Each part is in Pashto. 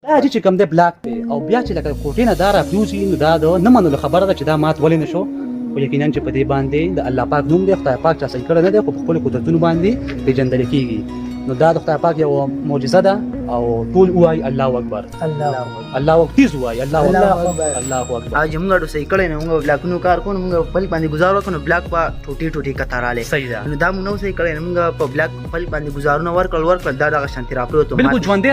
چې کوم دی بلاک دی او بیا چې لکه کوټې نه دا راپریوځي نو دا د نه منلو خبره ده چې دا مات ولې نه شو. خو یقینا چې په دې باندې د الله پاک نوم دی، خدای پاک چا صحیح کړی نه دی، خو په خپلو قدرتونو باندې پېژندل کېږي. نو دا د خدای پاک یو معجزه ده او ټول وایي الله اکبر، الله اکبر، تیز وایي الله اکبر، الله اکبر. اج موږ صحیح کړی نه، موږ بلاکونو کار کوو، موږ پل باندې گزار وکړو، بلاک په ټوټي ټوټي کتاراله. صحیح ده. نو دا موږ نو صحیح کړی نه، موږ په بلاک پل باندې گزارونه ورکړل دا دغه شانتي راپروته، بالکل ژوندې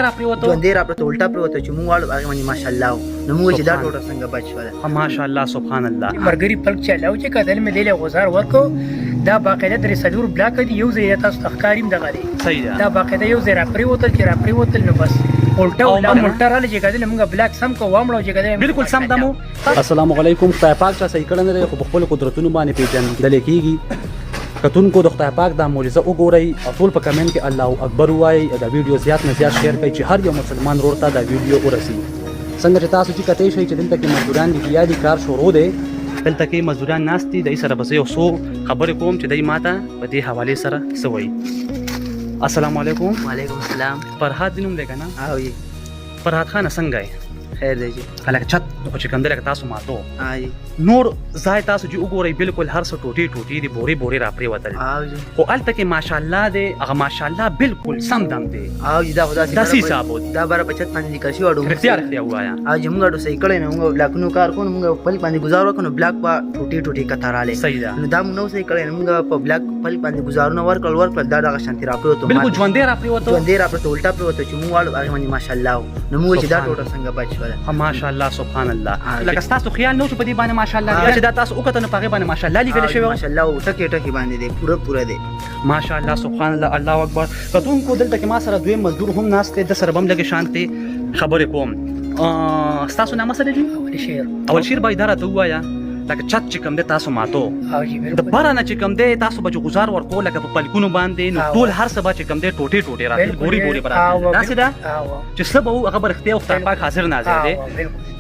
راپروته الټا پروته چې موږ واړو هغه باندې ماشاءالله. نو موږ چې دا ټوټه څنګه بچ شو، ماشاءالله سبحان الله. مرګري پلک چلاو چې کدل مې دله غزار ورکو، دا باقاعده درې سلور بلاک دی، یو ځای تاسو تخکاریم دغه دی. صحیح ده. دا باقاعده یو ځای راپریوتل چې راپریوتل نو بس الټا راله چې کدل موږ بلاک سم کو وامړو چې کدل بالکل سم دمو. السلام علیکم. خدای پاک چا صحیح کړی نه دی، خو په خپلو قدرتونو باندې پېژندل کېږي. کتونکو د خدای پاک دا معجزه وګورئ او ټول په کمنټ کې الله اکبر ووایئ او دا ویډیو زیات نه زیات شیر کړئ چې هر یو مسلمان ورور ته دا ویډیو ورسي. څنګه چې تاسو چې کتئ شئ چې دلته کې مزدوران دي یا دي کار شروع دی، دلته کې مزدوران ناست دي، دای سره به زه یو څو خبرې کوم چې دای ماته په دې حوالې سره څه وایي. السلام علیکم. وعلیکم السلام. فرهاد نوم دی که نه؟ او فرهاد خانه څنګه یې؟ خیر دی جی. هلکه چت خو چې کوم دی لکه تاسو ماتو آی نور ځای تاسو چې وګورئ بالکل هر څه ټوټې ټوټې دي، بورې بورې راپرېوتل. خو هلته کې ماشاءالله دی، هغه ماشاءالله بالکل سم دم دی. او جی دا خدا داسې حساب و دا بره په چت باندې لیکل شوي وړو. رښتیا رښتیا ووایه. او جی موږ صحیح کړی نه، موږ بلاکونو کار کوو، موږ پل باندې گزار وکړو، بلاک په ټوټې ټوټې کتاراله. صحیح ده. نو دا موږ نو صحیح کړی نه، موږ په بلاک پل باندې گزارونه ورکړل دا دغه شانتي راپروته، بالکل ژوندې راپرېوته، ژوندې راپروته الټا پروته چې موږ واړو هغه باندې ماشاءالله. نو موږ چې دا ټوټه څنګه بچ شوله، ماشاءالله سبحان الله. لکه ستاسو خیال نو چې په دې باندې ماشاءالله چې دا تاسو وکړه نو په هغې باندې ماشاءالله لیکل شوی و. ماشاءالله ټکي ټکي باندې دی، پوره دی ماشاءالله سبحان الله. الله اکبر. کتونکو دلته کې ما سره دویم مزدور هم ناست دی، د سره به هم لږې شانتې خبرې کوم. ستاسو نامه څه دی جي؟ اول شیر به یې دا راته ووایه لکه چت چې کوم دی تاسو ماتو د بره نه چې کوم دی تاسو به چې گزار ورکو لکه په پلکونو باندې، نو ټول هر څه به چې کوم دی ټوټې ټوټې راتلل، بورې بورې به راتلل. داسې ده چې څه به وو هغه به رښتیا او خدای پاک حاضر ناظر دی.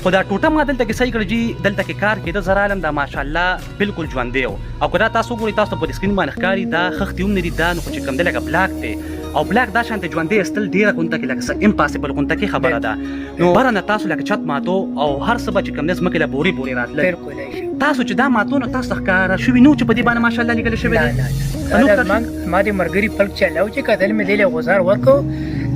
خو دا ټوټه ما دلته کې صحیح کړه جي، دلته کې کار کېده زه رالم دا ماشاءالله بالکل ژوندی و. او که دا تاسو وګورئ تاسو ته په سکرین باندې ښکاري دا خښتې هم نه دي، دا نو خو چې کوم دی لکه بلاک دی او بلاک دا شانتې ژوندی ایستل ډېره غونته کې لکه څه امپاسبل غونته کې خبره ده. نو بره نه تاسو لکه چت ماتو او هر څه به چې کوم دی ځمکې له بورې بورې راتلل. تاسو چې دا ماتو نو تاسو ته ښکاره شوي نو چې په دې باندې ماشاءالله لیکل شوی دی. ما د مرګري پلک چلاو چې کدل مې دله غزار ورکو،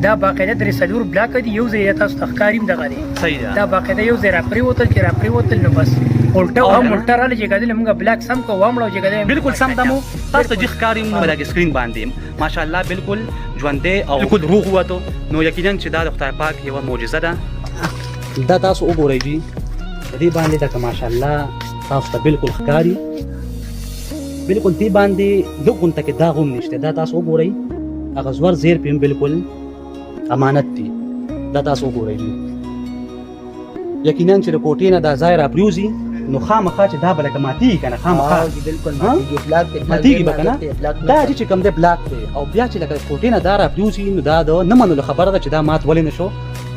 دا باقاعده درې سلور بلاک دی، یو ځای تاسو تخکاریم دغه دی. صحیح ده. دا باقاعده یو ځای راپریوتل چې راپریوتل نو بس الټا راله چې کدل موږ بلاک سم کو وامړو چې کدل بالکل سم دمو. تاسو ته جي ښکاري نو لکه سکرین باندې ماشاءالله بالکل ژوندی او بالکل روغ وته. نو یقینا چې دا د خدای پاک یوه معجزه ده. دا تاسو وګورئ جي په دې باندې لکه ماشاءالله تاسو ته بالکل ښکاري، بالکل دې باندې لږ غونته کې داغ هم نشته. دا تاسو وګورئ هغه زور زیر پې هم بالکل امانت دی. دا تاسو وګورئ جي یقینا چې د کوټې نه دا ځای راپریوځي نو خامخا چې دا به لکه ماتېږي که نه، خامخا ماتېږي به که نه. دا چې کوم دی بلاک دی او بیا چې لکه کوټې نه دا راپریوځي نو دا د نه منلو خبره ده چې دا مات ولې نه شو.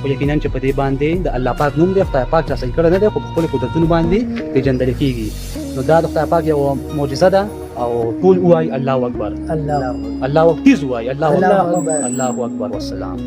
خو یقینا چې په دې باندې د الله پاک نوم دی، خدای پاک چا صحیح کړی نه دی، خو په خپلو قدرتونو باندې پېژندل کېږي. نو دا د خدای پاک یوه معجزه ده او ټول ووایي الله اکبر، الله اکبر، تیز ووایي الله اکبر، الله اکبر. والسلام.